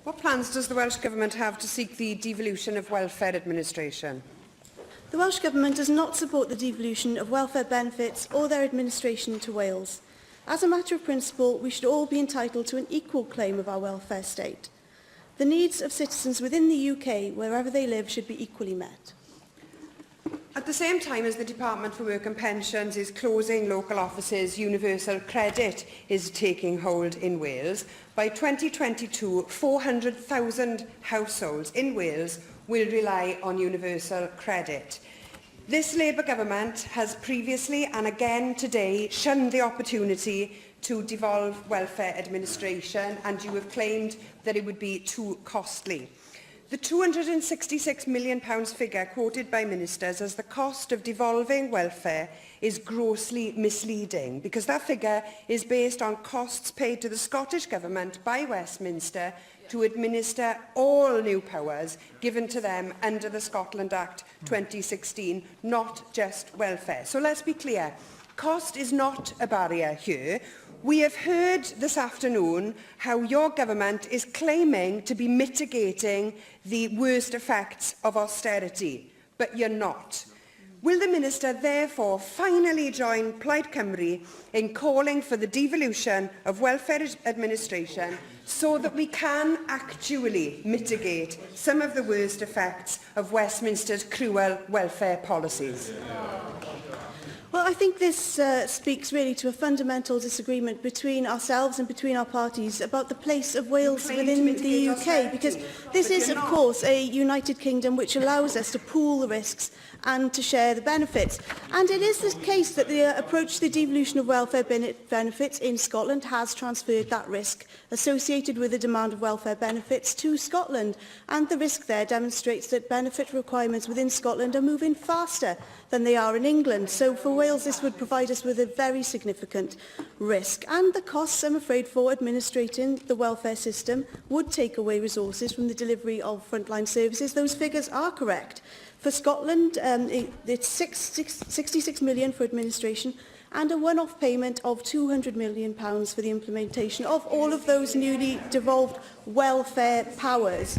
What plans does the Welsh Government have to seek the devolution of welfare administration? The Welsh Government does not support the devolution of welfare benefits or their administration to Wales. As a matter of principle, we should all be entitled to an equal claim of our welfare state. The needs of citizens within the UK, wherever they live, should be equally met. At the same time as the Department for Work and Pensions is closing local offices, universal credit is taking hold in Wales. By 2022, 400,000 households in Wales will rely on universal credit. This Labour government has previously and again today shunned the opportunity to devolve welfare administration, and you have claimed that it would be too costly. The £266 million figure quoted by ministers as the cost of devolving welfare is grossly misleading, because that figure is based on costs paid to the Scottish Government by Westminster to administer all new powers given to them under the Scotland Act 2016, not just welfare. So let's be clear, cost is not a barrier here. We have heard this afternoon how your government is claiming to be mitigating the worst effects of austerity, but you're not. Will the Minister therefore finally join Plaid Cymru in calling for the devolution of welfare administration so that we can actually mitigate some of the worst effects of Westminster's cruel welfare policies? Well, I think this speaks really to a fundamental disagreement between ourselves and between our parties about the place of Wales within the UK, because this is, of course, a United Kingdom which allows us to pool the risks and to share the benefits. And it is the case that the approach to the devolution of welfare benefits in Scotland has transferred that risk associated with the demand of welfare benefits to Scotland. And the risk there demonstrates that benefit requirements within Scotland are moving faster than they are in England. So for Wales, this would provide us with a very significant risk. And the costs, I'm afraid, for administrating the welfare system would take away resources from the delivery of frontline services. Those figures are correct. For Scotland, it's 66 million for administration and a one-off payment of £200 million for the implementation of all of those newly devolved welfare powers.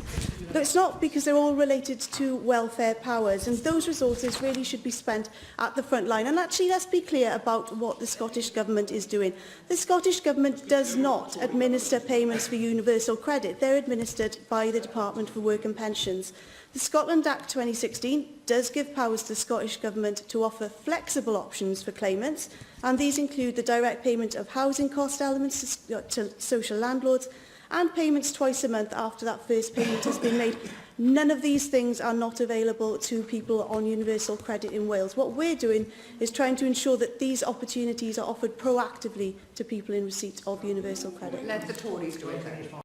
But it's not, because they're all related to welfare powers, and those resources really should be spent at the front line. And actually, let's be clear about what the Scottish Government is doing. The Scottish Government does not administer payments for universal credit. They're administered by the Department for Work and Pensions. The Scotland Act 2016 does give powers to the Scottish Government to offer flexible options for claimants, and these include the direct payment of housing cost elements to social landlords and payments twice a month after that first payment has been made. None of these things are not available to people on universal credit in Wales. What we're doing is trying to ensure that these opportunities are offered proactively to people in receipt of universal credit. Let the Tories do it then.